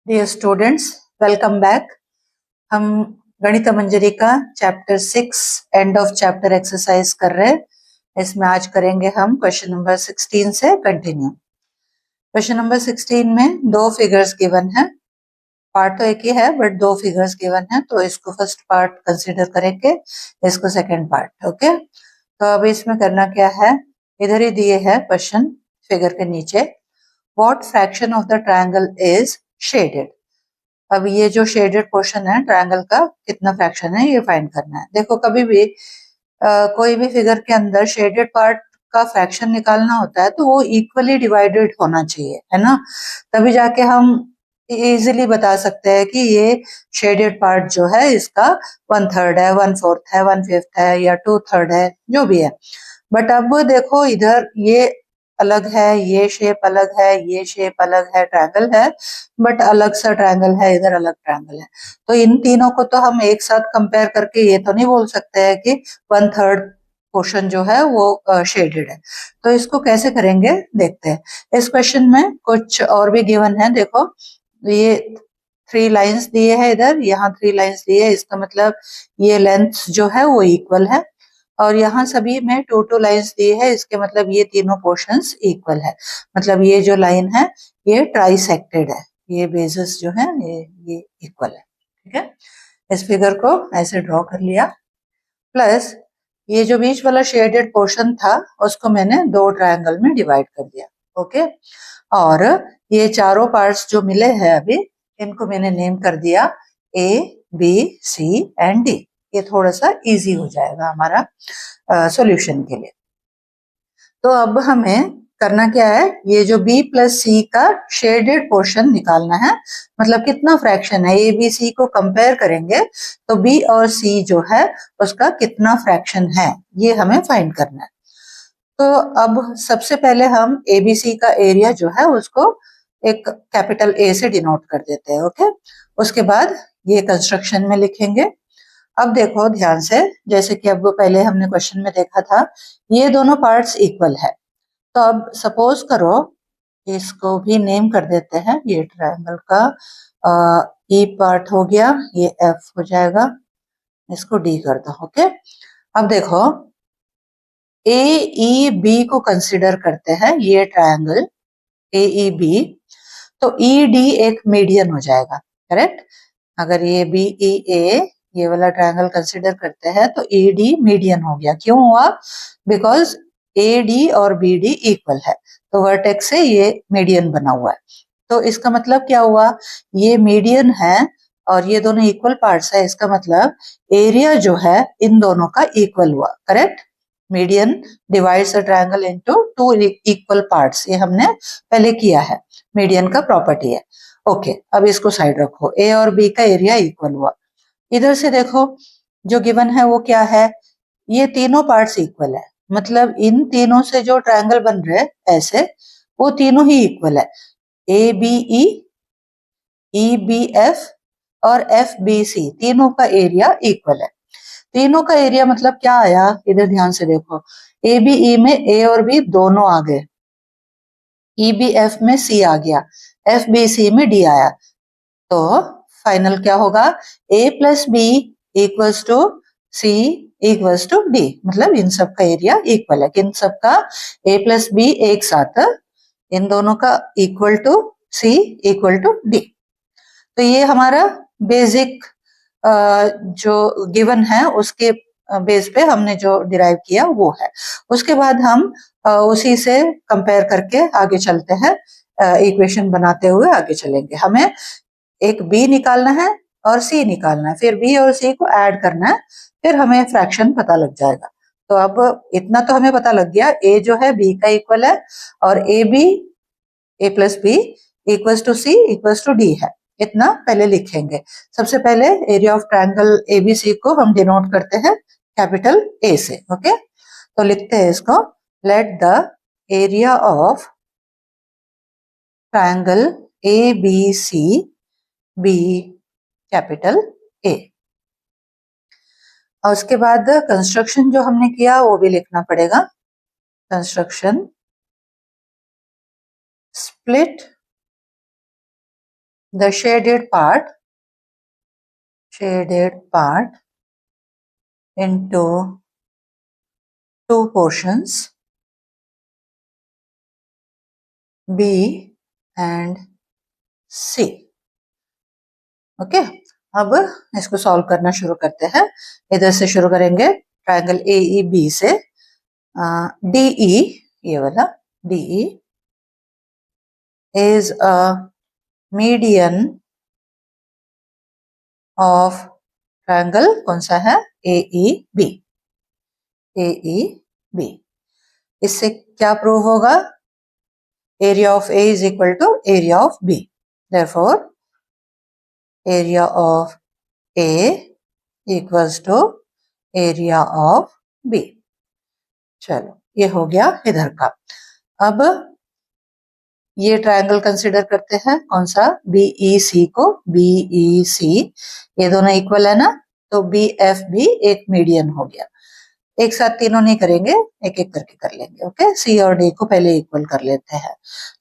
Dear students, welcome back. हम गणित मंजरी का chapter 6 end of chapter exercise कर रहे हैं। इसमें आज करेंगे हम क्वेश्चन नंबर 16 से कंटिन्यू। क्वेश्चन नंबर 16 में दो फिगर्स गिवन है। पार्ट तो एक ही है बट दो फिगर्स गिवन है, तो इसको फर्स्ट पार्ट कंसीडर करेंगे, इसको सेकंड पार्ट। ओके, तो अब इसमें करना क्या है, इधर ही दिए है क्वेश्चन फिगर के नीचे, what fraction of the triangle is shaded. अब ये जो शेडेड पोर्शन है ट्रायंगल का, कितना फ्रैक्शन है ये फाइंड करना है। देखो, कभी भी कोई भी फिगर के अंदर शेडेड पार्ट का फ्रैक्शन निकालना होता है तो वो इक्वली डिवाइडेड होना चाहिए, है ना। तभी जाके हम इजीली बता सकते हैं कि ये शेडेड पार्ट जो है इसका 1/3 है, 1/4 है, 1/5 है या 2/3 है, जो भी है। बट अब देखो, इधर ये अलग है, ये शेप अलग है, ये शेप अलग है, ट्रायंगल है बट अलग सा ट्रायंगल है, इधर अलग ट्रायंगल है। तो इन तीनों को तो हम एक साथ कंपेयर करके ये तो नहीं बोल सकते हैं कि 1/3 पोर्शन जो है वो शेडेड है। तो इसको कैसे करेंगे देखते हैं। इस क्वेश्चन में कुछ और भी गिवन है। देखो, ये 3 लाइंस दिए है, इधर यहाँ 3 लाइंस दिए है, इसका मतलब ये लेंथ जो है वो इक्वल है। और यहाँ सभी में 2 लाइंस दिए है, इसके मतलब ये तीनों पोर्शंस इक्वल है। मतलब ये जो लाइन है ये ट्राइसेक्टेड है, ये बेसिस जो है ये इक्वल है। ठीक है, इस फिगर को ऐसे ड्रॉ कर लिया। प्लस ये जो बीच वाला शेडेड पोर्शन था उसको मैंने 2 ट्रायंगल में डिवाइड कर दिया। ओके, और ये चारों पार्ट्स जो मिले हैं अभी, इनको मैंने नेम कर दिया ए, बी, सी एंड डी। ये थोड़ा सा इजी हो जाएगा हमारा सॉल्यूशन के लिए। तो अब हमें करना क्या है, ये जो b प्लस सी का शेडेड पोर्शन निकालना है। मतलब कितना फ्रैक्शन है, ए बी सी को कंपेयर करेंगे तो b और c जो है उसका कितना फ्रैक्शन है, ये हमें फाइंड करना है। तो अब सबसे पहले हम ए बी सी का एरिया जो है उसको एक कैपिटल ए से डिनोट कर देते हैं। ओके, उसके बाद ये कंस्ट्रक्शन में लिखेंगे। अब देखो ध्यान से, जैसे कि अब पहले हमने क्वेश्चन में देखा था, ये दोनों पार्ट्स इक्वल है। तो अब सपोज करो, इसको भी नेम कर देते हैं। ये ट्रायंगल का ई पार्ट हो गया, ये एफ हो जाएगा, इसको डी कर दो। ओके, अब देखो ए ई बी को कंसिडर करते हैं, ये ट्रायंगल ए ई बी, तो ई डी एक मीडियन हो जाएगा। करेक्ट, अगर ये बी ई ए ये वाला ट्रायंगल कंसिडर करते हैं तो ए डी मीडियन हो गया। क्यों हुआ? बिकॉज ए डी और बी डी इक्वल है, तो वर्टेक्स से ये मीडियन बना हुआ है। तो इसका मतलब क्या हुआ, ये मीडियन है और ये दोनों इक्वल पार्ट्स है, इसका मतलब एरिया जो है इन दोनों का इक्वल हुआ। Correct, median divides a triangle into 2 equal parts, ये हमने पहले किया है, मीडियन का प्रॉपर्टी है। ओके, अब इसको साइड रखो, ए और बी का एरिया इक्वल हुआ। इधर से देखो जो गिवन है वो क्या है, ये तीनों पार्ट्स इक्वल है। मतलब इन तीनों से जो ट्रायंगल बन रहे हैं ऐसे, वो तीनों ही इक्वल है। A B E B F और एफ बी सी, तीनों का एरिया इक्वल है। तीनों का एरिया मतलब क्या आया, इधर ध्यान से देखो, ए बी ई में ए और बी दोनों आ गए, ई बी एफ में सी आ गया, एफ बी सी में डी आया। तो फाइनल क्या होगा, A plus B equals to C equals to D. मतलब इन सब का एरिया इक्वल है, इन सब का ए प्लस बी एक साथ, इन दोनों का equal to C equal to D. तो ये हमारा बेसिक जो गिवन है उसके बेस पे हमने जो डिराइव किया वो है। उसके बाद हम उसी से कंपेयर करके आगे चलते हैं, इक्वेशन बनाते हुए आगे चलेंगे। हमें एक बी निकालना है और सी निकालना है, फिर बी और सी को ऐड करना है, फिर हमें फ्रैक्शन पता लग जाएगा। तो अब इतना तो हमें पता लग गया, ए जो है बी का इक्वल है और A B A plus B equals to C equals to D है। इतना पहले लिखेंगे। सबसे पहले एरिया ऑफ ट्रायंगल एबीसी को हम डिनोट करते हैं कैपिटल ए से। ओके, तो लिखते हैं इसको, let the area of triangle A B C B capital A. और उसके बाद कंस्ट्रक्शन जो हमने किया वो भी लिखना पड़ेगा। Construction split the shaded part into two portions, B and C. Okay, अब इसको सॉल्व करना शुरू करते हैं। इधर से शुरू करेंगे, ट्रायंगल AEB से। DE, ये वाला DE is a median of triangle कौन सा है? AEB। AEB, इससे क्या प्रूव होगा? Area of A is equal to area of B, therefore area of A equals to area of B। चलो, ये हो गया इधर का। अब ये ट्रायंगल कंसिडर करते हैं, कौन सा? BEC को। BEC, ये दोनों इक्वल है ना, तो BF भी एक मीडियन हो गया। एक साथ तीनों नहीं करेंगे, एक एक करके कर लेंगे। ओके, C और D को पहले इक्वल कर लेते हैं।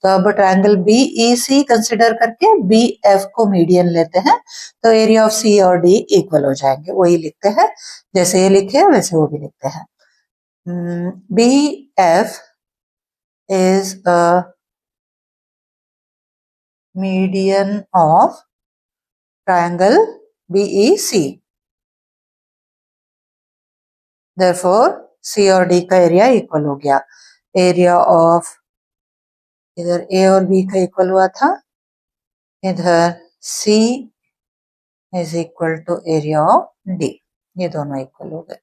तो अब ट्रायंगल BEC कंसिडर करके BF को मीडियन लेते हैं, तो एरिया ऑफ C और D इक्वल हो जाएंगे। वही लिखते हैं, जैसे ये लिखे वैसे वो भी लिखते हैं। BF is a median of triangle BEC, therefore C और D का एरिया इक्वल हो गया। एरिया ऑफ, इधर A और B का इक्वल हुआ था, इधर C is equal to area of D, ये दोनों इक्वल हो गए।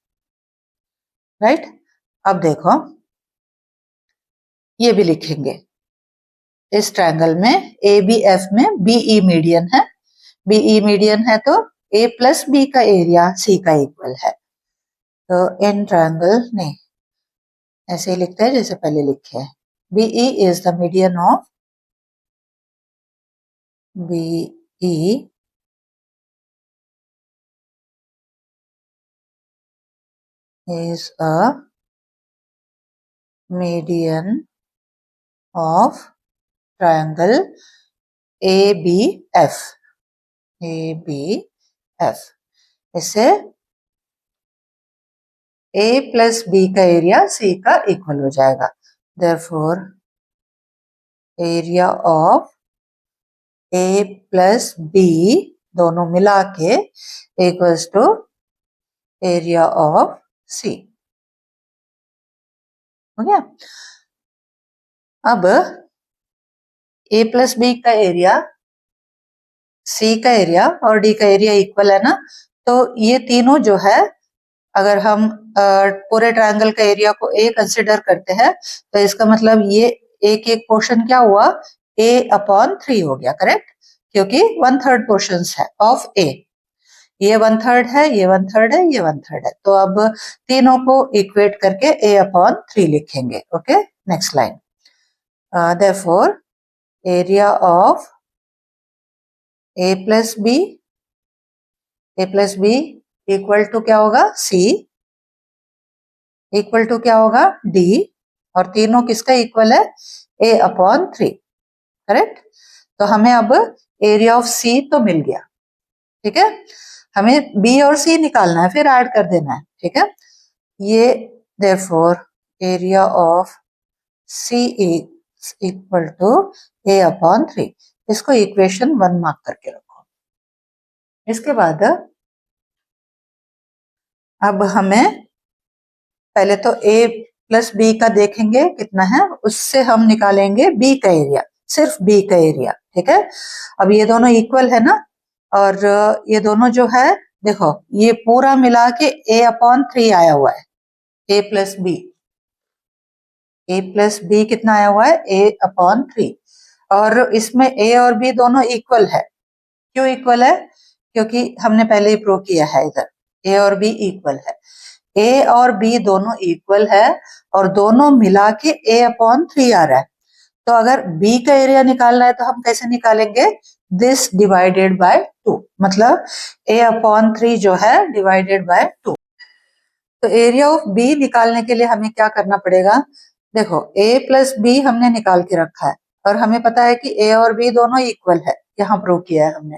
राइट, अब देखो ये भी लिखेंगे। इस ट्रायंगल में ABF में BE मीडियन है। BE मीडियन है तो A प्लस B का एरिया C का इक्वल है। तो इन ट्रायंगल नहीं, ऐसे ही लिखते हैं जैसे पहले लिखे हैं। BE is the median of BE is a median of triangle ABF। ABF, इससे A प्लस B का एरिया C का इक्वल हो जाएगा। Therefore area of A plus B दोनों मिला के equals to area of C। हो गया। अब A प्लस B का एरिया, C का एरिया और D का एरिया इक्वल है ना, तो ये तीनों जो है, अगर हम पूरे ट्रायंगल का एरिया को A कंसिडर करते हैं, तो इसका मतलब ये एक एक पोर्शन क्या हुआ? A/3 हो गया। करेक्ट, क्योंकि 1/3 पोर्शन है ऑफ A। ये 1/3 है, ये 1/3 है, ये 1/3 है। तो अब तीनों को इक्वेट करके A/3 लिखेंगे। Okay, next line. Therefore area of A plus B, A plus B equal to क्या होगा? C, इक्वल टू क्या होगा? D, और तीनों किसका इक्वल है? A/3। करेक्ट, तो हमें अब एरिया ऑफ C तो मिल गया। ठीक है, हमें B और C निकालना है, फिर ऐड कर देना है। ठीक है, ये therefore area of C is equal to A/3। इसको इक्वेशन 1 मार्क करके रखो। इसके बाद अब हमें पहले तो A प्लस B का देखेंगे कितना है, उससे हम निकालेंगे B का एरिया, सिर्फ B का एरिया। ठीक है, अब ये दोनों इक्वल है ना, और ये दोनों जो है, देखो ये पूरा मिला के A/3 आया हुआ है। A plus B, A plus B कितना आया हुआ है? A/3। और इसमें A और B दोनों इक्वल है। क्यों इक्वल है? क्योंकि हमने पहले ही प्रूव किया है, इधर A और B इक्वल है। A और B दोनों इक्वल है और दोनों मिला के A/3 आ रहा है। तो अगर B का एरिया निकालना है तो हम कैसे निकालेंगे? दिस डिवाइडेड बाय 2, मतलब A/3 जो है डिवाइडेड बाय 2। तो एरिया ऑफ B निकालने के लिए हमें क्या करना पड़ेगा? देखो A प्लस B हमने निकाल के रखा है और हमें पता है कि A और B दोनों इक्वल है। यहाँ प्रूव किया है हमने।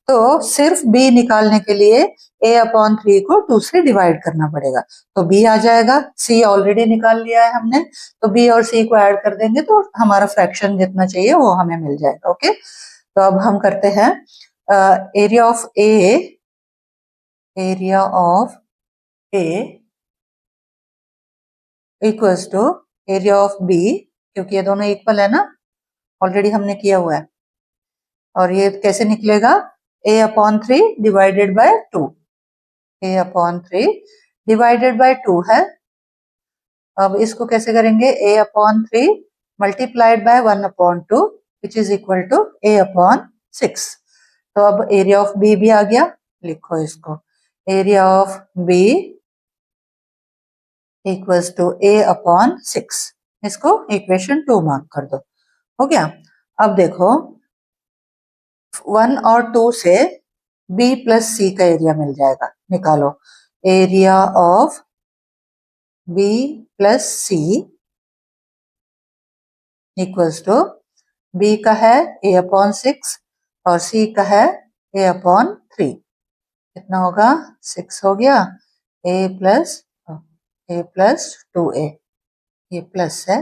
तो सिर्फ b निकालने के लिए a/3 को 2 से डिवाइड करना पड़ेगा, तो b आ जाएगा। c ऑलरेडी निकाल लिया है हमने, तो b और c को ऐड कर देंगे तो हमारा फ्रैक्शन जितना चाहिए वो हमें मिल जाएगा। ओके, तो अब हम करते हैं area of a equals to area of b, क्योंकि ये दोनों इक्वल है ना, ऑलरेडी हमने किया हुआ है। और ये कैसे निकलेगा, a/3 divided by 2, a/3 divided by 2 है। अब इसको कैसे करेंगे, a/3 multiplied by 1/2 which is equal to a/6। तो अब एरिया ऑफ b भी आ गया, लिखो इसको, area of b equals to a/6। इसको इक्वेशन 2 मार्क कर दो, हो गया। अब देखो 1 और 2 से b प्लस c का एरिया मिल जाएगा, निकालो area of b plus c equals to b का है a/6 और c का है a/3, कितना होगा 6 हो गया, a प्लस 2a, ये प्लस है,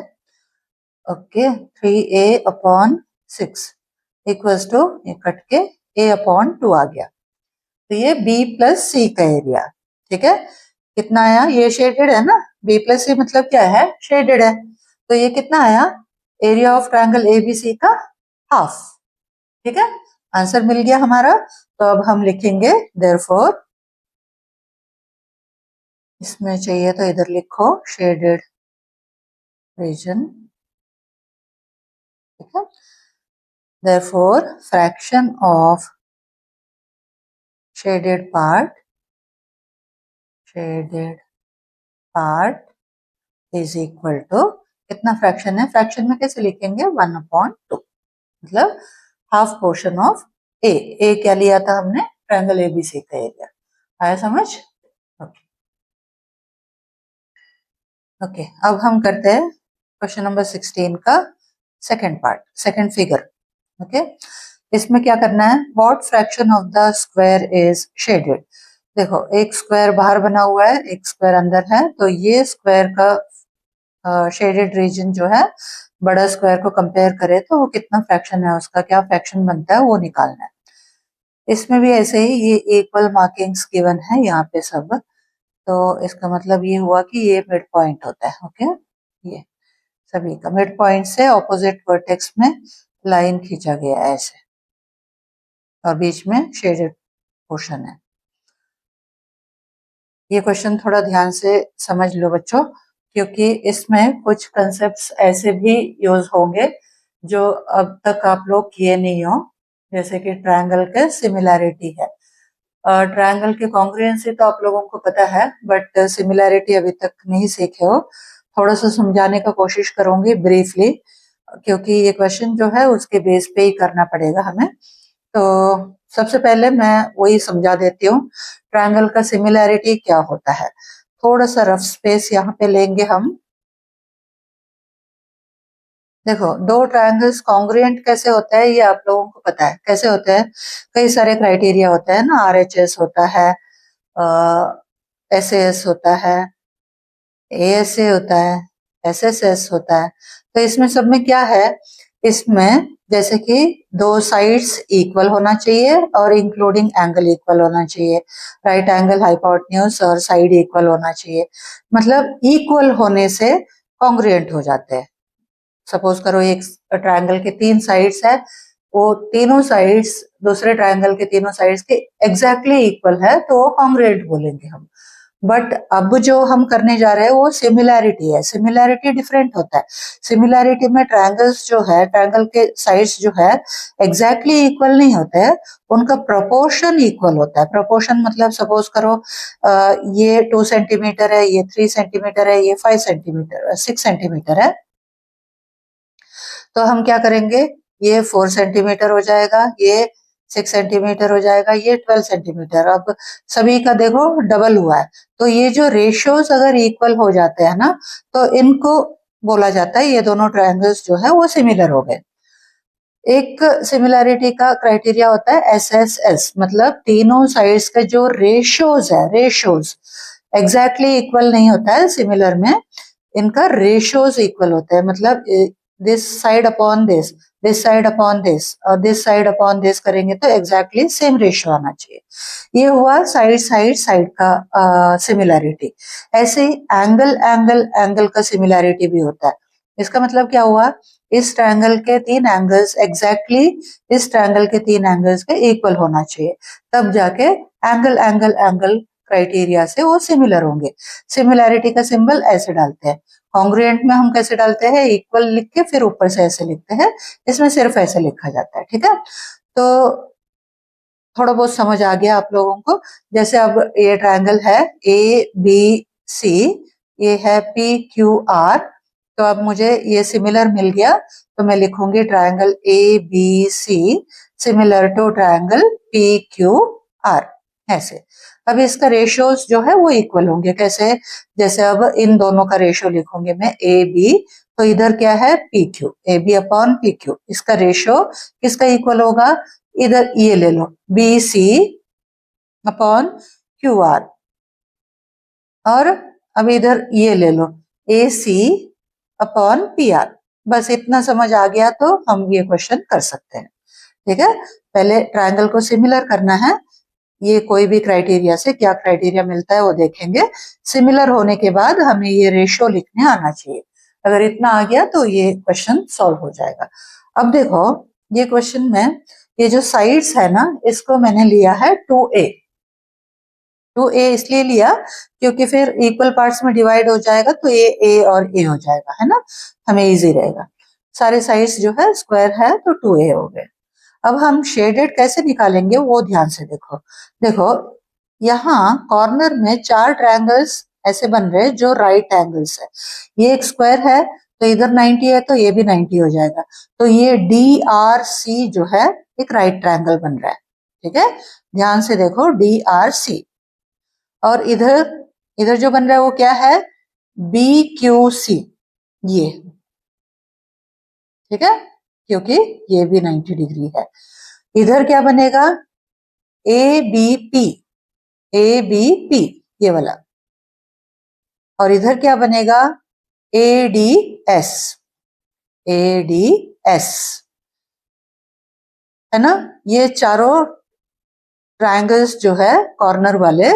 ओके 3a/6 इक्वल्स टू ये कट के a/2 आ गया। तो ये b प्लस c का एरिया, ठीक है, कितना आया, ये शेडेड है ना, b प्लस c मतलब क्या है, शेडेड है, तो ये कितना आया, एरिया ऑफ ट्रायंगल ABC का हाफ, ठीक है, आंसर मिल गया हमारा। तो अब हम लिखेंगे देयरफॉर, इसमें चाहिए तो इधर लिखो शेडेड रीजन, ठीक है, therefore fraction of shaded part is equal to, कितना फ्रैक्शन है, फ्रैक्शन में कैसे लिखेंगे 1/2, मतलब हाफ पोर्शन ऑफ a। क्या लिया था हमने, ट्रायंगल ABC का एरिया, आया समझ। ओके, अब हम करते हैं क्वेश्चन नंबर 16 का second part, second figure. Okay, इसमें क्या करना है, what fraction of the square is shaded. देखो एक स्क्वायर बाहर बना हुआ है, एक स्क्वायर अंदर है, तो ये स्क्वायर का शेडेड रीजन जो है बड़ा स्क्वायर को कंपेयर करे तो वो कितना फ्रैक्शन है, उसका क्या फ्रैक्शन बनता है वो निकालना है। इसमें भी ऐसे ही ये इक्वल मार्किंग्स गिवन है यहाँ पे सब, तो इसका मतलब ये हुआ कि ये मिड पॉइंट होता है। ओके, ये सभी का मिड पॉइंट से ऑपोजिट वर्टेक्स में लाइन खींचा गया है ऐसे, और बीच में शेडेड पोर्शन है। ये क्वेश्चन थोड़ा ध्यान से समझ लो बच्चों, क्योंकि इसमें कुछ कंसेप्ट्स ऐसे भी यूज होंगे जो अब तक आप लोग किए नहीं हो, जैसे कि ट्रायंगल के सिमिलैरिटी है। ट्रायंगल की कॉन्ग्रुएंसी तो आप लोगों को पता है, बट सिमिलैरिटी अभी तक नहीं सीखे हो। थोड़ा सा समझाने का कोशिश करूंगी ब्रीफली, क्योंकि ये क्वेश्चन जो है उसके बेस पे ही करना पड़ेगा हमें। तो सबसे पहले मैं वही समझा देती हूँ, ट्रायंगल का सिमिलैरिटी क्या होता है। थोड़ा सा रफ स्पेस यहाँ पे लेंगे हम। देखो दो ट्रायंगल्स कॉन्ग्रुएंट कैसे होता है ये आप लोगों को पता है, कैसे होता है, कई सारे क्राइटेरिया होता है ना, RHS होता है, SAS होता है, ASA होता है, SSS होता है। तो इसमें सब में क्या है, इसमें जैसे कि दो साइड्स इक्वल होना चाहिए और इंक्लूडिंग एंगल इक्वल होना चाहिए, राइट एंगल, हाइपोटेन्यूज और साइड इक्वल होना चाहिए, मतलब इक्वल होने से कॉन्ग्रुएंट हो जाते हैं। सपोज करो एक ट्रायंगल के 3 साइड्स है, वो तीनों साइड्स दूसरे ट्रायंगल के तीनों साइड्स के एग्जैक्टली इक्वल है तो वो कॉन्ग्रुएंट बोलेंगे हम। बट अब जो हम करने जा रहे हैं वो सिमिलैरिटी है, सिमिलैरिटी डिफरेंट होता है। सिमिलैरिटी में ट्रायंगल्स जो है, ट्रायंगल के साइड्स जो है एग्जैक्टली इक्वल नहीं होते हैं, उनका प्रोपोर्शन इक्वल होता है। प्रोपोर्शन मतलब सपोज करो ये 2 सेंटीमीटर है, ये 3 सेंटीमीटर है, ये 5 सेंटीमीटर 6 सेंटीमीटर है, तो हम क्या करेंगे, ये 4 सेंटीमीटर हो जाएगा, ये 6 सेंटीमीटर हो जाएगा, ये 12 सेंटीमीटर। अब सभी का देखो डबल हुआ है, तो ये जो रेशियोज अगर इक्वल हो जाते हैं ना, तो इनको बोला जाता है ये दोनों ट्रायंगल्स जो है वो सिमिलर हो गए। एक सिमिलैरिटी का क्राइटेरिया होता है SSS, मतलब तीनों साइड्स के जो रेशियोज है, रेशियोज एग्जैक्टली इक्वल नहीं होता है सिमिलर में, इनका रेशियोज इक्वल होता है, मतलब this side upon this side upon this और दिस साइड अपॉन दिस करेंगे तो एग्जैक्टली सेम रेशियो आना चाहिए। ये हुआ साइड साइड साइड का सिमिलैरिटी। ऐसे ही एंगल एंगल एंगल का सिमिलैरिटी भी होता है। इसका मतलब क्या हुआ, इस ट्रायंगल के तीन एंगल्स एग्जैक्टली इस ट्रायंगल के तीन एंगल्स के इक्वल होना चाहिए, तब जाके एंगल एंगल एंगल क्राइटेरिया से वो सिमिलर होंगे। सिमिलैरिटी का सिंबल ऐसे डालते हैं। कॉन्ग्रुएंट में हम कैसे डालते हैं, इक्वल लिख के फिर ऊपर से ऐसे लिखते हैं, इसमें सिर्फ ऐसे लिखा जाता है। ठीक है, तो थोड़ा बहुत समझ आ गया आप लोगों को। जैसे अब ये ट्रायंगल है ABC, ये है PQR, तो अब मुझे ये सिमिलर मिल गया, तो मैं लिखूंगी triangle ABC similar to triangle PQR ऐसे। अब इसका रेशियोज जो है वो इक्वल होंगे। कैसे, जैसे अब इन दोनों का रेशियो लिखूंगी मैं AB, तो इधर क्या है PQ, AB अपॉन PQ, इसका रेशियो किसका इक्वल होगा, इधर ये ले लो BC अपॉन QR, और अब इधर ये ले लो AC अपॉन PR। बस इतना समझ आ गया तो हम ये क्वेश्चन कर सकते हैं। ठीक है, पहले ट्रायंगल को सिमिलर करना है, ये कोई भी क्राइटेरिया से क्या क्राइटेरिया मिलता है वो देखेंगे। सिमिलर होने के बाद हमें ये रेशियो लिखने आना चाहिए। अगर इतना आ गया तो ये क्वेश्चन सॉल्व हो जाएगा। अब देखो ये क्वेश्चन में ये जो साइड्स है ना, इसको मैंने लिया है 2A। 2A इसलिए लिया क्योंकि फिर इक्वल पार्ट्स में डिवाइड हो जाएगा तो ये A और A हो जाएगा, है ना, हमें इजी रहेगा। सारे साइड्स जो है स्क्वायर है तो 2A हो गए। अब हम शेडेड कैसे निकालेंगे वो ध्यान से देखो। देखो यहाँ कॉर्नर में चार ट्रायंगल्स ऐसे बन रहे हैं जो राइट एंगल्स है। ये एक स्क्वायर है तो इधर 90 है तो ये भी 90 हो जाएगा, तो ये DRC जो है एक राइट ट्रायंगल बन रहा है। ठीक है, ध्यान से देखो DRC। और इधर इधर जो बन रहा है वो क्या है, BQC, ये। ठीक है, क्योंकि ये भी 90 डिग्री है। इधर क्या बनेगा, ABP, ABP ये वाला। और इधर क्या बनेगा, ADS, ADS, है ना। ये चारों ट्रायंगल्स जो है कॉर्नर वाले,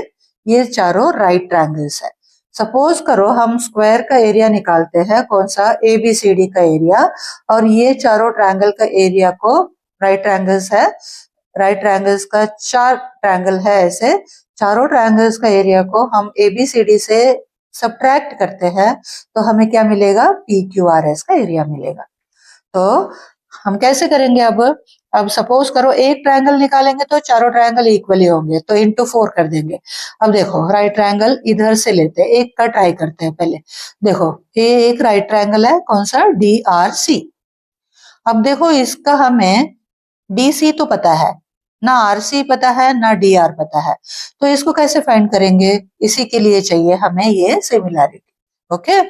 ये चारों राइट ट्रायंगल्स है। सपोज करो हम स्क्वायर का एरिया निकालते हैं, कौन सा, ABCD का एरिया, और ये चारों ट्रायंगल का एरिया को, राइट ट्रायंगल्स है, राइट ट्रायंगल्स का चार ट्रायंगल है ऐसे, चारों ट्रायंगल्स का एरिया को हम ABCD से सब्ट्रैक्ट करते हैं तो हमें क्या मिलेगा, PQRS का एरिया मिलेगा। तो हम कैसे करेंगे, अब सपोज करो एक ट्रायंगल निकालेंगे तो चारों ट्रायंगल इक्वली होंगे, तो इंटू 4 कर देंगे। अब देखो राइट ट्रायंगल इधर से लेते हैं, एक का ट्राई करते हैं पहले। देखो ये एक राइट ट्रायंगल है, कौन सा, DRC। अब देखो इसका हमें DC तो पता है ना, RC पता है ना, DR पता है, तो इसको कैसे फाइंड करेंगे, इसी के लिए चाहिए हमें ये सिमिलैरिटी। ओके,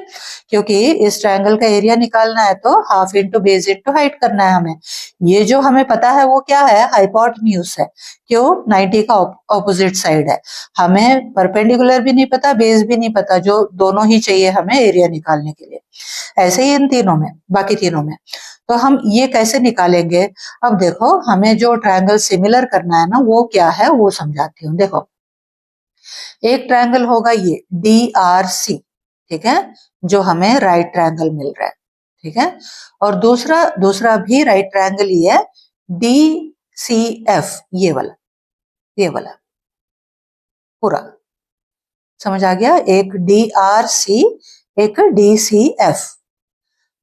क्योंकि इस ट्रायंगल का एरिया निकालना है तो half into base into height करना है हमें। ये जो हमें पता है वो क्या है, हाइपोटेन्यूज है। क्यों, 90 का ऑपोजिट साइड है। हमें परपेंडिकुलर भी नहीं पता, बेस भी नहीं पता, जो दोनों ही चाहिए हमें एरिया निकालने के लिए। ऐसे ही इन तीनों में, बाकी तीनों में। तो हम ये कैसे निकालेंगे, अब देखो हमें जो ट्रायंगल सिमिलर करना है ना वो क्या है वो समझाती हूँ। देखो एक ट्रायंगल होगा ये DRC, ठीक है, जो हमें राइट ट्रायंगल मिल रहा है। ठीक है, और दूसरा दूसरा भी राइट ट्रायंगल ही है DCF, ये वाला पूरा समझ आ गया, एक DRC एक DCF।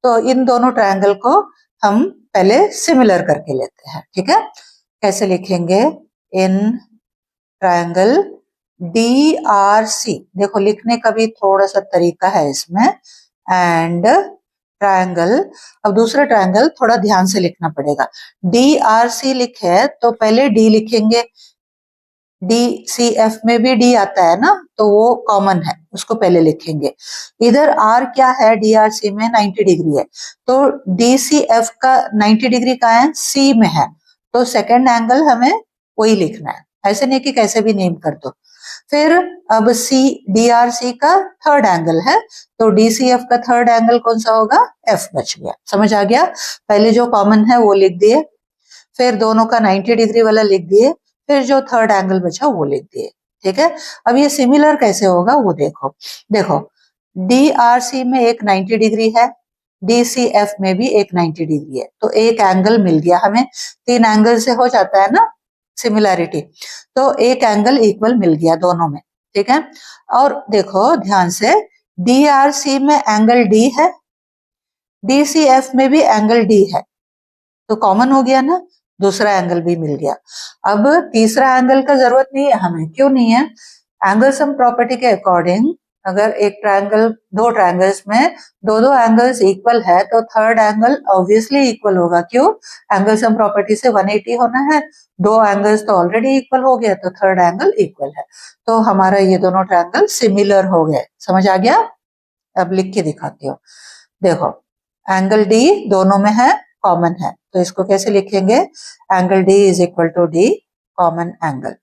तो इन दोनों ट्रायंगल को हम पहले सिमिलर करके लेते हैं। ठीक है, कैसे लिखेंगे, इन ट्रायंगल DRC, देखो लिखने का भी थोड़ा सा तरीका है इसमें, एंड ट्रायंगल, अब दूसरा ट्रायंगल थोड़ा ध्यान से लिखना पड़ेगा। DRC लिखे तो पहले D लिखेंगे, डी सी एफ में भी डी आता है ना, तो वो कॉमन है, उसको पहले लिखेंगे। इधर आर क्या है, डी आर सी में 90 डिग्री है, तो डी सी एफ का 90 डिग्री का है, सी में है, तो सेकेंड एंगल हमें वही लिखना है, ऐसे नहीं कि कैसे भी नेम कर दो। फिर अब सी डी आर सी का थर्ड एंगल है, तो डी सी एफ का थर्ड एंगल कौन सा होगा, एफ बच गया। समझ आ गया, पहले जो कॉमन है वो लिख दिए, फिर दोनों का 90 डिग्री वाला लिख दिए, फिर जो थर्ड एंगल बचा वो लिख दिए। ठीक है, अब ये सिमिलर कैसे होगा वो देखो। देखो डी आर सी में एक 90 डिग्री है, डी सी एफ में भी एक 90 डिग्री है, तो एक एंगल मिल गया हमें। तीन एंगल से हो जाता है ना सिमिलैरिटी, तो एक एंगल इक्वल मिल गया दोनों में। ठीक है, और देखो ध्यान से, डी आर सी में एंगल डी है, डी सी एफ में भी एंगल डी है, तो कॉमन हो गया ना, दूसरा एंगल भी मिल गया। अब तीसरा एंगल का जरूरत नहीं है हमें, क्यों नहीं है, एंगल सम प्रॉपर्टी के अकॉर्डिंग अगर एक ट्रायंगल, दो ट्रायंगल्स में दो दो एंगल्स इक्वल है तो थर्ड एंगल ऑब्वियसली इक्वल होगा। क्यों, एंगल सम प्रॉपर्टी से 180 होना है, दो एंगल्स तो ऑलरेडी इक्वल हो गया, तो थर्ड एंगल इक्वल है, तो हमारा ये दोनों ट्रायंगल सिमिलर हो गए। समझ आ गया, अब लिख के दिखाती हूँ। देखो एंगल डी दोनों में है, कॉमन है, तो इसको कैसे लिखेंगे, angle D is equal to D common angle.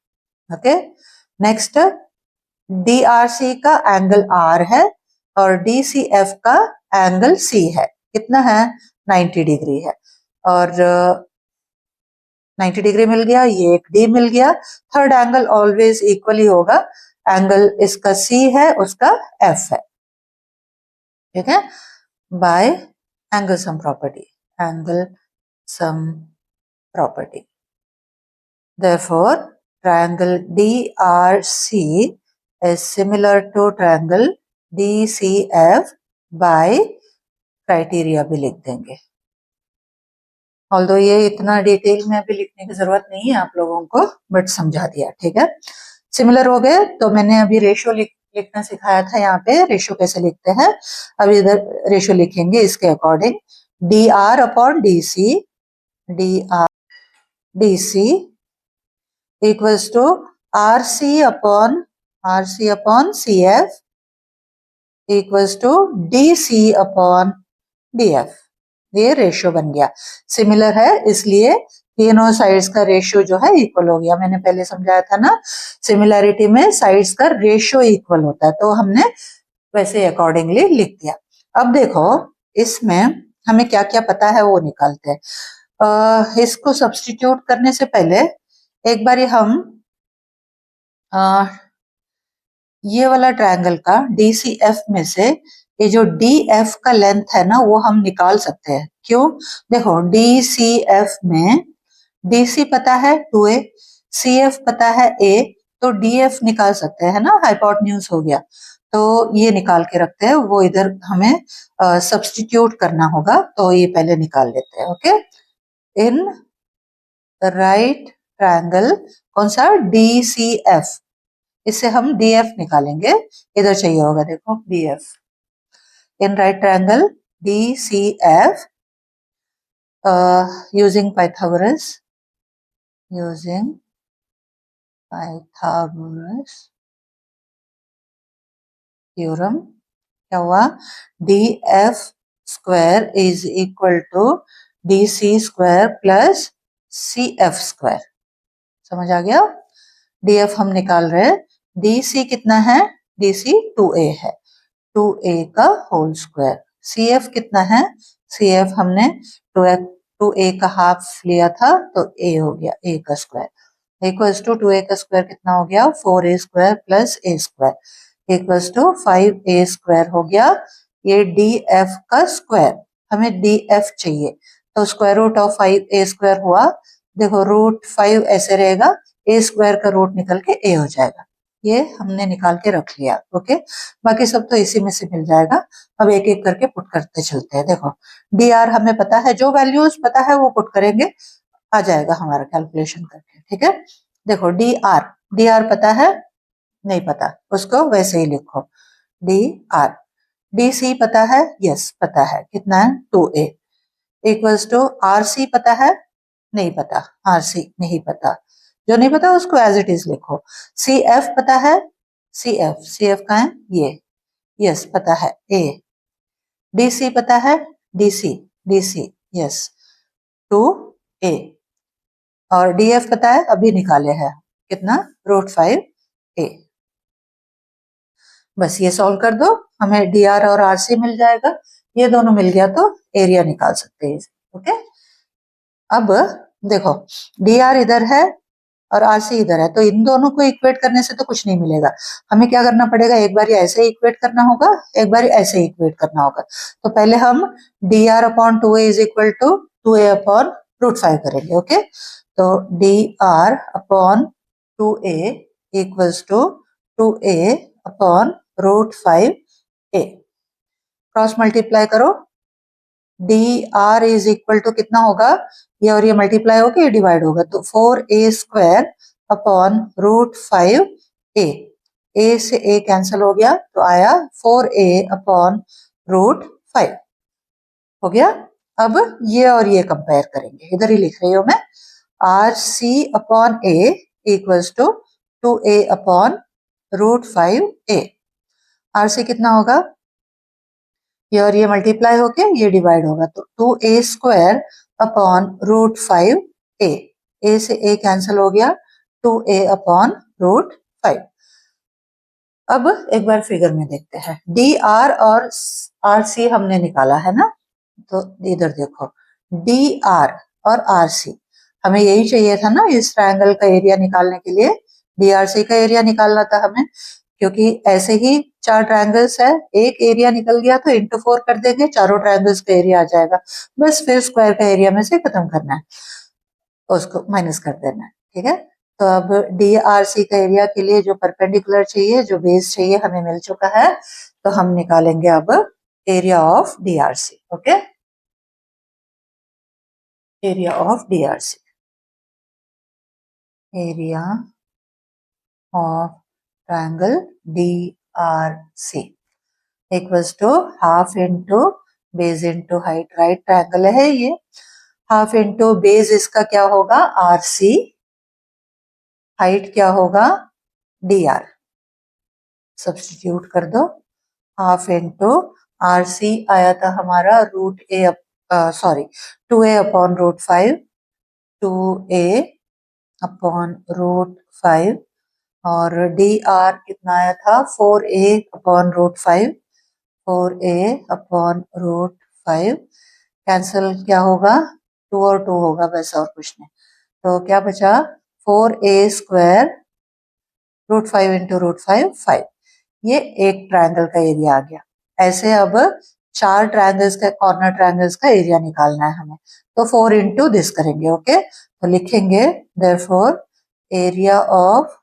Okay, next D R C का एंगल आर है और डी सी एफ का एंगल सी है, कितना है, 90 डिग्री है, और 90 डिग्री मिल गया, ये एक डी मिल गया। थर्ड एंगल ऑलवेज इक्वल ही होगा, एंगल इसका सी है, उसका एफ है। ठीक है, bye angle sum property, angle sum property. Therefore, triangle DRC is similar to triangle DCF by criteria भी लिख देंगे। Although ये इतना डिटेल में अभी लिखने की जरूरत नहीं है आप लोगों को, बट समझा दिया। ठीक है, सिमिलर हो गए, तो मैंने अभी रेशो लिखना सिखाया था, यहाँ पे रेशो कैसे लिखते हैं, अब इधर रेशो लिखेंगे इसके according, D are upon D C, D R DC equals to RC upon CF equals to DC upon DF। ये रेशियो बन गया, सिमिलर है इसलिए तीनों साइड्स का रेशियो जो है इक्वल हो गया। मैंने पहले समझाया था ना, सिमिलैरिटी में साइड्स का रेशियो इक्वल होता है, तो हमने वैसे अकॉर्डिंगली लिख दिया। अब देखो इसमें हमें क्या क्या पता है वो निकालते हैं। इसको सब्स्टिट्यूट करने से पहले एक बारी हम ये वाला ट्रायंगल का DCF में से ये जो DF का लेंथ है ना वो हम निकाल सकते हैं। क्यों, देखो DCF में DC पता है 2a, CF पता है a, तो DF निकाल सकते हैं ना, हाइपोटेन्यूज हो गया, तो ये निकाल के रखते हैं, वो इधर हमें सब्स्टिट्यूट करना होगा, तो ये पहले निकाल लेते हैं। ओके, इन राइट ट्रायंगल कौन सा, DCF, इससे हम DF निकालेंगे, इधर चाहिए होगा, देखो DF, in right triangle DCF using Pythagoras theorem, क्या हुआ, DF square is equal to DC square plus CF square. समझ आ गया, DF हम निकाल रहे हैं, DC कितना है, DC 2a है, 2a का होल स्क्वायर, CF कितना है, CF हमने 2a का हाफ लिया था, तो a हो गया, a का स्क्वायर इक्वल्स टू 2a का स्क्वायर कितना हो गया, 4a square plus a square equals to 5a square हो गया। ये DF का स्क्वायर, हमें DF चाहिए, तो square root of 5a square हुआ, देखो रूट 5 ऐसे रहेगा, a स्क्वायर का रूट निकल के a हो जाएगा, ये हमने निकाल के रख लिया। ओके, बाकी सब तो इसी में से मिल जाएगा। अब एक एक करके पुट करते चलते हैं। देखो dr हमें पता है, जो वैल्यूज पता है वो पुट करेंगे, आ जाएगा हमारा कैलकुलेशन करके। ठीक है, देखो dr पता है, नहीं पता उसको वैसे ही लिखो, dr, dc पता है, यस पता है, कितना है 2a इक्वल्स टू rc पता है, नहीं पता, rc नहीं पता, जो नहीं पता उसको एज इट इज लिखो। सी एफ पता है, सी एफ का है ये, यस पता है ए। डी सी पता है, डी सी यस 2a। और डी एफ पता है अभी निकाले हैं कितना, √5a। बस ये सॉल्व कर दो, हमें डी आर और आर सी मिल जाएगा। ये दोनों मिल गया तो एरिया निकाल सकते हैं। ओके, अब देखो डी आर इधर है और आर सी इधर है, तो इन दोनों को इक्वेट करने से तो कुछ नहीं मिलेगा। हमें क्या करना पड़ेगा, एक बार ऐसे इक्वेट करना होगा, एक बार ऐसे इक्वेट करना होगा। तो पहले हम d are upon 2a is equal to 2a upon √5 करेंगे। ओके, तो d are upon 2a equals to 2a upon √5a। Cross multiply करो, d r is equal to कितना होगा, ये और ये मल्टीप्लाई होगा, ये डिवाइड होगा, तो 4a² अपॉन √5a। a से a कैंसिल हो गया तो आया 4a अपॉन √5 हो गया। अब ये और ये कंपेयर करेंगे, इधर ही लिख रही हूं मैं, R C upon a equals to 2a upon √5a। R C कितना होगा, ये और ये मल्टीप्लाई होके ये डिवाइड होगा, तो 2a² अपॉन √5a। a से a कैंसिल हो गया, 2a अपॉन √5। अब एक बार फिगर में देखते हैं, डी आर और आर सी हमने निकाला है ना, तो इधर देखो डी आर और आर सी, हमें यही चाहिए था ना इस ट्रायंगल का एरिया निकालने के लिए, डी आर सी का एरिया निकालना था हमें, क्योंकि ऐसे ही 4 ट्रायंगल्स है, एक एरिया निकल गया तो इंटू 4 कर देंगे, चारों ट्रायंगल्स का एरिया आ जाएगा। बस फिर स्क्वायर का एरिया में से खत्म करना है, उसको माइनस कर देना है। ठीक है, तो अब डी आर सी का एरिया के लिए जो परपेंडिकुलर चाहिए, जो बेस चाहिए हमें मिल चुका है, तो हम निकालेंगे अब area of D R C. Okay, area of D R C, area of triangle D R C equals to half into base into height. Right triangle है ये, हाफ इंटू बेस इसका क्या होगा, आर सी, हाइट क्या होगा, D R. Substitute कर दो, half into R C आया था हमारा sorry 2a upon √5, 2a upon √5, और डी आर कितना आया था, 4a upon √5, 4a upon √5 cancel क्या होगा, 2 और 2 होगा बस, और कुछ नहीं। तो क्या बचा, 4a² √5 इंटू √5 5। ये एक ट्रायंगल का एरिया आ गया। ऐसे अब 4 ट्रायंगल्स का, कॉर्नर ट्रायंगल्स का एरिया निकालना है हमें, तो 4 इंटू दिस करेंगे। ओके, तो लिखेंगे देयरफॉर एरिया ऑफ,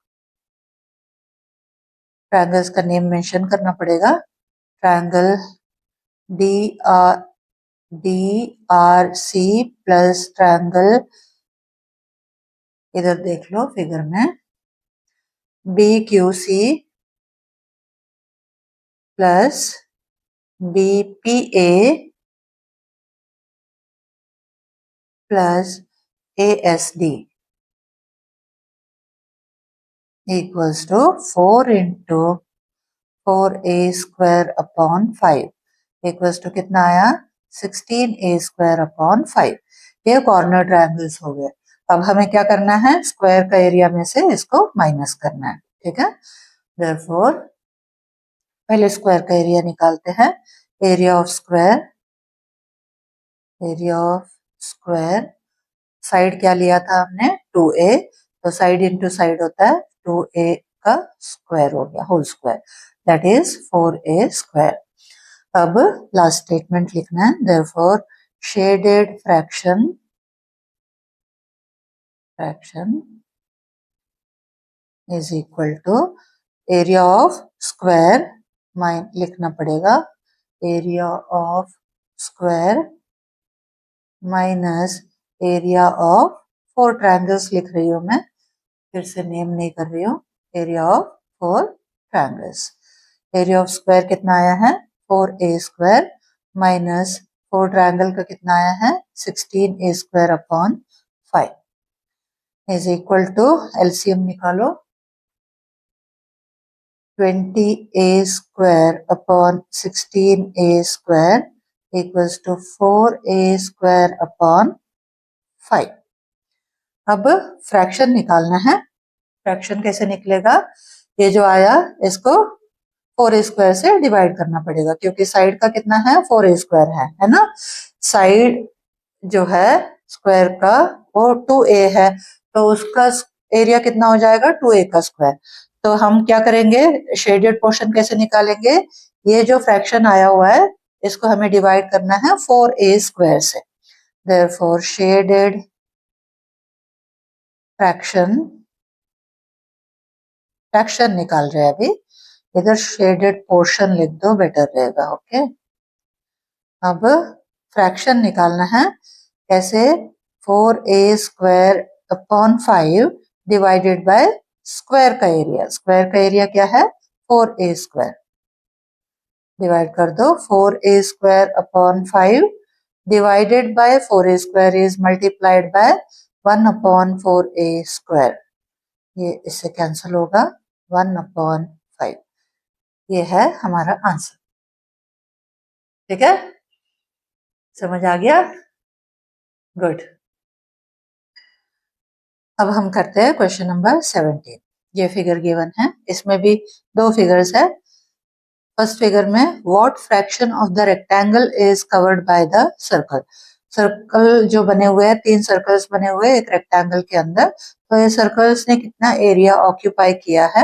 ट्रायंगल्स का नेम मेंशन करना पड़ेगा, triangle D R C plus triangle, इधर देख लो फिगर में, B Q C plus B P A plus A S D equals to 4 into 4a² upon 5 equals to कितना आया, 16a² अपॉन 5। ये कॉर्नर ट्रायंगल्स हो गए। अब हमें क्या करना है, स्क्वायर का एरिया में से इसको माइनस करना है। ठीक है, देयरफॉर पहले स्क्वायर का एरिया निकालते हैं, area of square, area of square, side क्या लिया था हमने, 2a, तो साइड इंटू साइड होता है 2a का स्क्वायर हो गया, whole square, that is 4a²। अब लास्ट स्टेटमेंट लिखना है, therefore shaded fraction is equal to area of square, लिखना पड़ेगा area of square minus area of 4 triangles लिख रही हूँ मैं, फिर से नेम नहीं कर रही हूँ, area of 4 triangles. Area of square कितना आया है, 4a² माइनस 4 ट्रायंगल का कितना आया है, 16a² अपॉन 5। इज इक्वल टू एलसीएम निकालो 20a square upon 16a square equals to 4a square upon 5। अब फ्रैक्शन निकालना है। फ्रैक्शन कैसे निकलेगा? ये जो आया इसको 4a स्क्वायर से डिवाइड करना पड़ेगा क्योंकि साइड का कितना है 4a स्क्वायर है ना। साइड जो है स्क्वायर का वो 2a है तो उसका एरिया कितना हो जाएगा 2a का स्क्वायर। तो हम क्या करेंगे शेडेड पोर्शन कैसे निकालेंगे? ये जो फ्रैक्शन आया हुआ है इसको हमें डिवाइड करना है 4a स्क्वायर से। देयरफॉर शेडेड फ्रैक्शन निकाल रहे हैं अभी। इधर शेडेड पोर्शन लिख दो बेटर रहेगा। ओके अब फ्रैक्शन निकालना है कैसे? 4a square upon 5 divided by square का एरिया। स्क्वायर का एरिया क्या है 4a स्क्वायर। डिवाइड कर दो 4a square upon 5 divided by 4a square is multiplied by 1 upon 4a square. ये इससे कैंसिल होगा 1 अपॉन 5। ये है हमारा आंसर। ठीक है, समझ आ गया? गुड। अब हम करते हैं क्वेश्चन नंबर 17। ये फिगर गिवन है, इसमें भी दो फिगर्स है। फर्स्ट फिगर में what fraction of the rectangle is covered by the circle. Circle जो बने हुए हैं, 3 सर्कल्स बने हुए हैं एक रेक्टेंगल के अंदर, तो ये सर्कल्स ने कितना एरिया ऑक्यूपाई किया है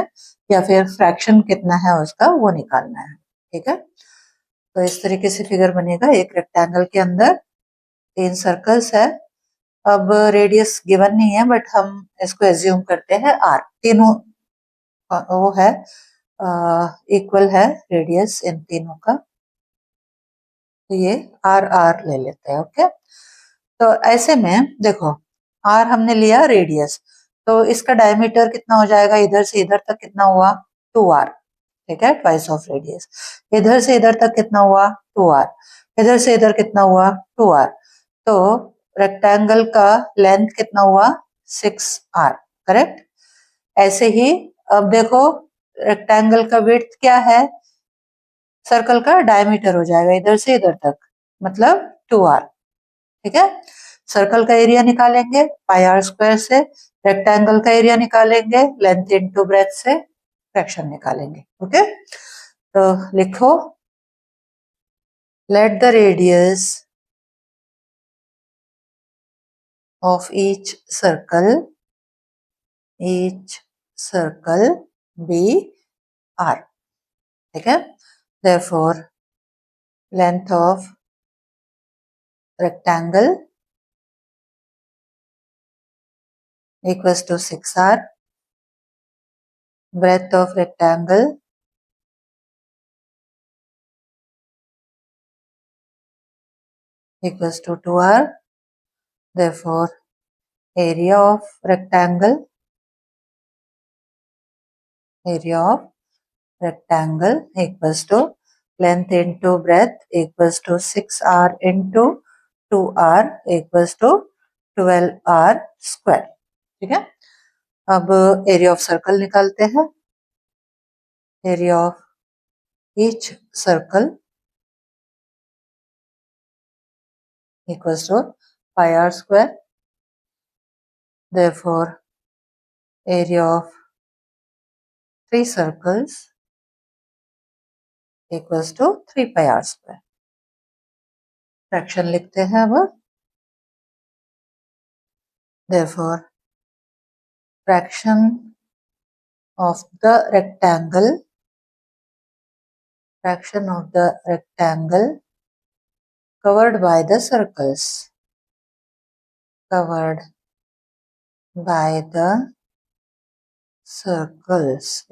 या फिर फ्रैक्शन कितना है उसका वो निकालना है। ठीक है, तो इस तरीके से फिगर बनेगा। एक रेक्टेंगल के अंदर 3 सर्कल्स है। अब रेडियस गिवन नहीं है बट हम इसको एज्यूम करते हैं आर। तीनों वो है इक्वल है रेडियस इन तीनों का, तो ये आर आर ले लेते हैं। ओके, तो ऐसे में देखो आर हमने लिया रेडियस, तो इसका डायमीटर कितना हो जाएगा? इधर से इधर तक कितना हुआ 2r। ठीक है, ट्वाइस ऑफ रेडियस। इधर से इधर तक कितना हुआ 2r। इधर से इधर कितना हुआ 2r। तो रेक्टेंगल का लेंथ कितना हुआ 6r। करेक्ट। ऐसे ही अब देखो रेक्टेंगल का विड्थ क्या है? सर्कल का डायमीटर हो जाएगा इधर से इधर तक, मतलब 2r। ठीक है, सर्कल का एरिया निकालेंगे पाई आर स्क्वायर से, रेक्टेंगल का एरिया निकालेंगे लेंथ इनटू ब्रेथ से, फ्रैक्शन निकालेंगे। ओके, तो लिखो let the radius of each circle be r। ठीक है, therefore length of rectangle equals to 6r, breadth of rectangle equals to 2r, therefore area of rectangle equals to length into breadth equals to 6r into 2r equals to 12r square। ठीक है, अब area of circle निकालते हैं। Area of each circle equals to pi r square, therefore area of 3 circles equals to 3 pi r square। Fraction लिखते हैं अब। therefore fraction of the rectangle covered by the circles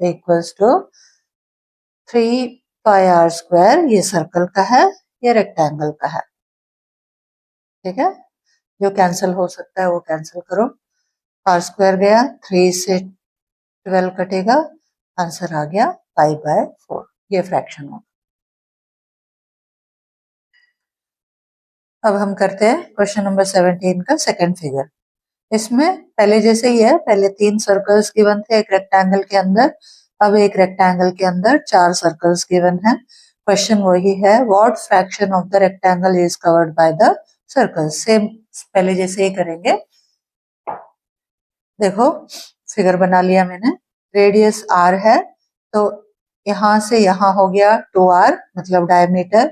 equals to 3 pi r square। ये circle का है, ये rectangle का है। ठीक है, जो कैंसिल हो सकता है वो कैंसिल करो। r स्क्वायर गया, 3 से 12 कटेगा, आंसर आ गया पाई बाय 4। ये फ्रैक्शन होगा। अब हम करते हैं क्वेश्चन नंबर 17 का सेकंड फिगर। इसमें पहले जैसे ही है, पहले 3 सर्कल्स गिवन थे एक रेक्टेंगल के अंदर, अब एक रेक्टेंगल के अंदर 4 सर्कल्स गिवन है। क्वेश्चन वही है, what fraction of the rectangle is covered by the circle. Same पहले जैसे ही करेंगे। देखो फिगर बना लिया मैंने, रेडियस r है तो यहां से यहां हो गया 2r मतलब डायमीटर,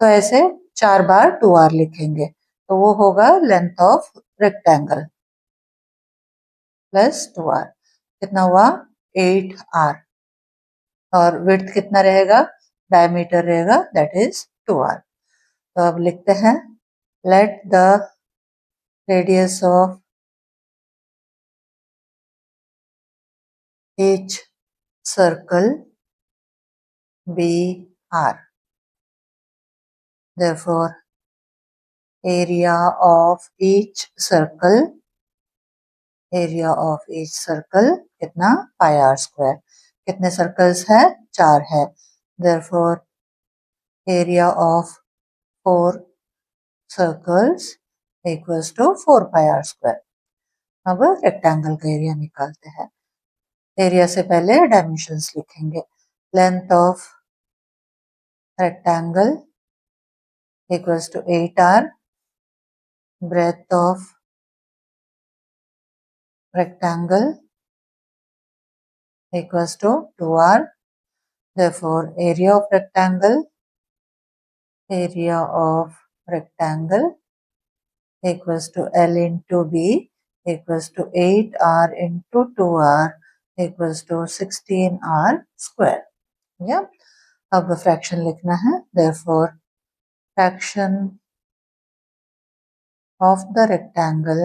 तो ऐसे 4 बार 2r लिखेंगे तो वो होगा length of rectangle plus 2r, कितना हुआ 8r, और विड्थ कितना रहेगा, डायमीटर रहेगा दैट इज 2r। तो अब लिखते हैं, let the radius of each circle be r, therefore area of each circle कितना पाई r स्क्वायर। कितने सर्कल्स है, 4 है, therefore area of 4 circles equals to 4 pi r square. अब रेक्टेंगल का एरिया निकालते हैं। एरिया से पहले डायमेंशंस लिखेंगे, length of rectangle equals to 8r, breadth of rectangle equals to 2r, therefore area of rectangle equals to L into B equals to 8r into 2r equals to 16r square। या अब fraction लिखना है, therefore fraction of the rectangle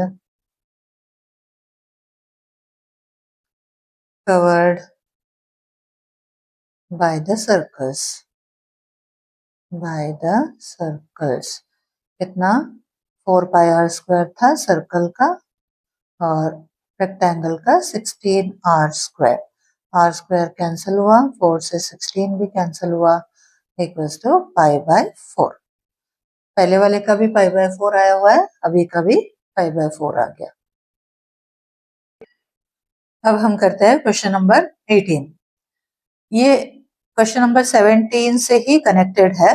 covered by the circles कितना 4 पाई r square था circle का और rectangle का 16r square. r square cancel हुआ, 4 से 16 भी कैंसिल हुआ, इक्वल्स टू पाई बाय 4। पहले वाले का भी पाई बाय 4 आया हुआ है, अभी का भी पाई बाय 4 आ गया। अब हम करते हैं क्वेश्चन नंबर 18। ये क्वेश्चन नंबर 17 से ही कनेक्टेड है।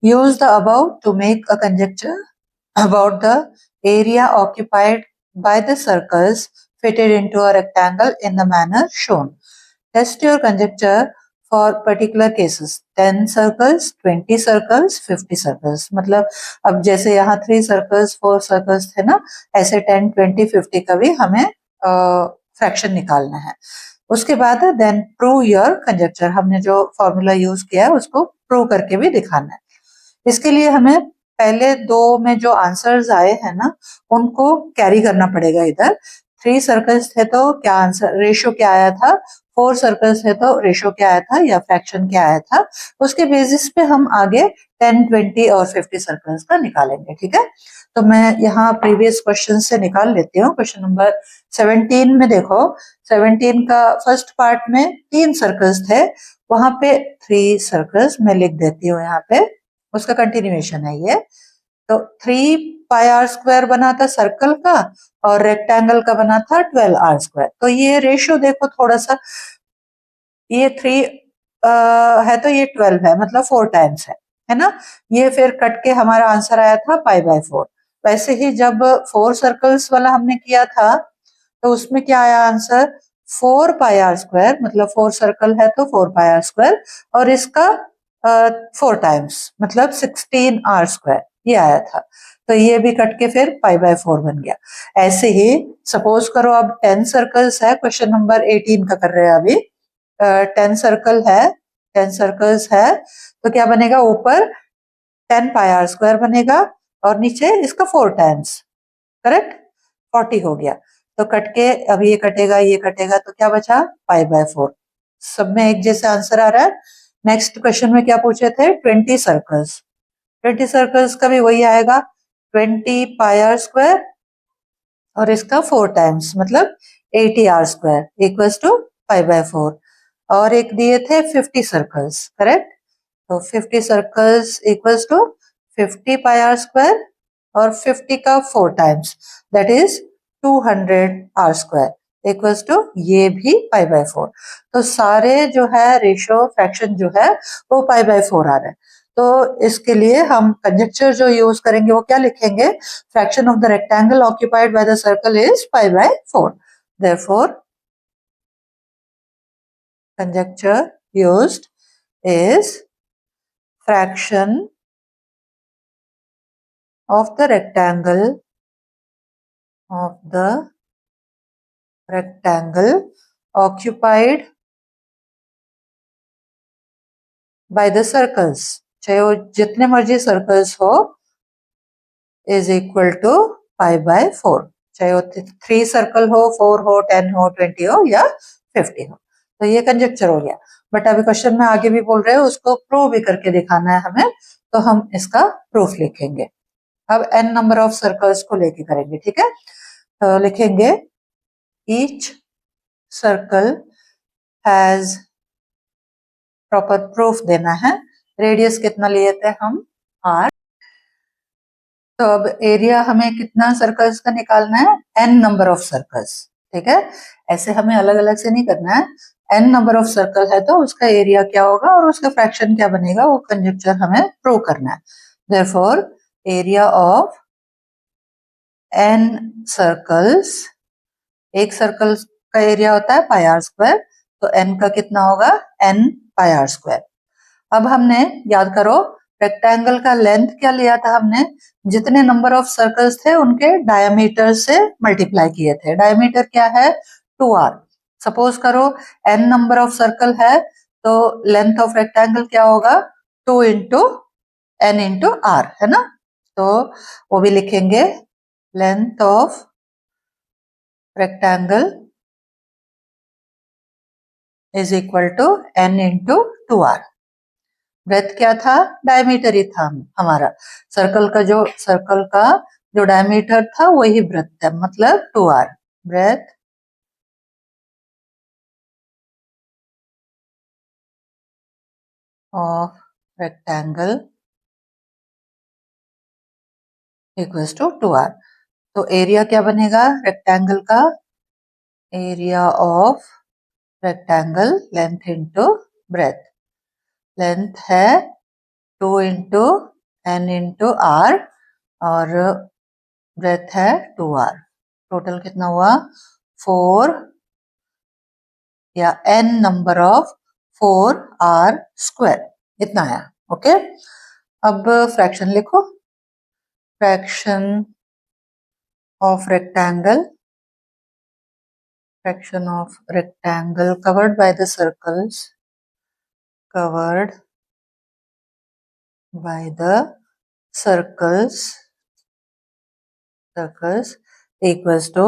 Use the above to make a conjecture about the area occupied by the circles fitted into a rectangle in the manner shown. Test your conjecture for particular cases, 10 circles, 20 circles, 50 circles। मतलब अब जैसे यहाँ 3 circles 4 circles थे ना, ऐसे 10 20 50 का भी हमें फ्रैक्शन निकालना है। उसके बाद देन प्रूव योर कंजेक्चर, हमने जो फॉर्मूला यूज किया है उसको प्रूव करके भी दिखाना है। इसके लिए हमें पहले 2 में जो आंसर्स आए हैं ना उनको कैरी करना पड़ेगा इधर। 3 सर्कल्स थे तो क्या आंसर रेशियो क्या आया था, 4 सर्कल्स थे तो रेशियो क्या आया था या फ्रैक्शन क्या आया था, उसके बेसिस पे हम आगे 10 20 और 50 सर्कल्स का निकालेंगे। ठीक है, तो मैं यहाँ प्रीवियस क्वेश्चन से निकाल लेती हूँ। क्वेश्चन नंबर 17 में देखो, 17 का फर्स्ट पार्ट में 3 सर्कल्स थे, वहां पे 3 सर्कल्स मैं लिख देती हूँ यहाँ पे, उसका कंटिन्यूएशन है ये। तो 3 पाई r स्क्वायर बना था सर्कल का और रेक्टेंगल का बना था 12 r स्क्वायर। तो ये रेशियो देखो थोड़ा सा, ये 3 है तो ये 12 है, मतलब 4 टाइम्स है ना। ये फिर कट के हमारा आंसर आया था पाई बाय 4। वैसे ही जब 4 सर्कल्स वाला हमने किया था तो उसमें क्या आया आंसर, 4 पाई r स्क्वायर, मतलब 4 सर्कल है तो 4 पाई r स्क्वायर, और इसका 4 टाइम्स मतलब 16 r स्क्वायर ये आया था। तो ये भी कट के फिर पाई बाय 4 बन गया। ऐसे ही सपोज करो अब 10 सर्कल्स है, क्वेश्चन नंबर 18 का कर रहे हैं अभी। 10 सर्कल है, 10 सर्कल्स है तो क्या बनेगा, ऊपर 10 पाई r स्क्वायर बनेगा और नीचे इसका 4 टाइम्स, करेक्ट 40 हो गया। तो कट के अब ये कटेगा तो क्या बचा, पाई बाय 4। सब में एक जैसा आंसर आ रहा है। नेक्स्ट क्वेश्चन में क्या पूछे थे, 20 सर्कल्स, 20 सर्कल्स का भी वही आएगा, 20 पाई r स्क्वायर और इसका 4 टाइम्स मतलब 80 r square equals to pi by 4। और एक दिए थे 50 सर्कल्स, करेक्ट, तो 50 circles equals to 50 pi r square और 50 का 4 times that is 200r² equals to ये भी π/4। तो सारे जो है रेशियो फ्रैक्शन जो है वो π/4 आ रहा है। तो इसके लिए हम कंजक्चर जो यूज करेंगे वो क्या लिखेंगे, fraction of the rectangle occupied by the circle is π/4। Therefore conjecture used is fraction of the rectangle occupied by the circles, चाहे वो जितने मर्जी सर्कल्स हो, is equal to π/4, चाहे वो 3 सर्कल हो, 4 हो, 10 हो, 20 हो या 50 हो। तो ये कंजक्चर हो गया। बट अभी क्वेश्चन में आगे भी बोल रहे हैं उसको प्रूव भी करके दिखाना है हमें, तो हम इसका प्रूफ लिखेंगे। अब n नंबर ऑफ सर्कल्स को लेके करेंगे, ठीक है। तो लिखेंगे each circle has, proper proof देना है। रेडियस कितना लिए थे हम, 8। तो अब एरिया हमें कितना सर्कल्स का निकालना है, n नंबर ऑफ सर्कल्स, ठीक है। ऐसे हमें अलग अलग से नहीं करना है, n नंबर ऑफ सर्कल है तो उसका एरिया क्या होगा और उसका फ्रैक्शन क्या बनेगा, वो कंजक्चर हमें प्रूव करना है। Therefore area of n circles, एक सर्कल का एरिया होता है πr², तो n का कितना होगा, n πr²। अब हमने याद करो रेक्टेंगल का लेंथ क्या लिया था हमने, जितने नंबर ऑफ सर्कल्स थे उनके डायमीटर से मल्टीप्लाई किए थे। डायमीटर क्या है, 2r। सपोज करो n नंबर ऑफ सर्कल है तो लेंथ ऑफ रेक्टेंगल क्या होगा, 2 इंटू n इंटू r, है ना। तो वो भी लिखेंगे length of rectangle is equal to n into 2r। Breadth क्या था, डायमीटर ही था हमारा, सर्कल का जो डायमीटर था वही ब्रेथ था, मतलब 2r। Breadth of rectangle equals to 2r। तो एरिया क्या बनेगा रेक्टेंगल का, area of rectangle length into breadth. Length है 2 इंटू n इंटू r और ब्रेथ है 2r। टोटल कितना हुआ, 4 या n नंबर ऑफ 4r², इतना आया। ओके, अब फ्रैक्शन लिखो। Fraction of rectangle covered by the circles, equals to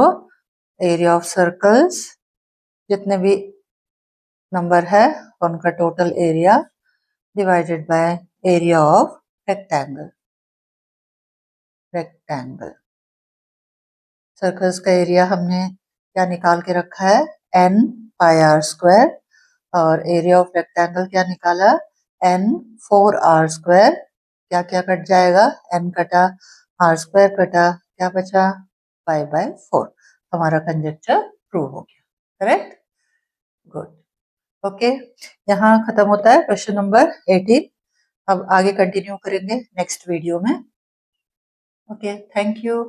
area of circles, जितने भी नंबर है उनका total area divided by area of rectangle. Circles का एरिया हमने क्या निकाल के रखा है, n πr², और एरिया ऑफ रेक्टेंगल क्या निकाला, n 4r²। क्या क्या कट जाएगा, n कटा, r² कटा, क्या बचा, π/4। हमारा कंजक्चर प्रूव हो गया, करेक्ट, गुड। ओके, यहाँ खत्म होता है क्वेश्चन नंबर 18। अब आगे कंटिन्यू करेंगे नेक्स्ट वीडियो में। Okay, thank you.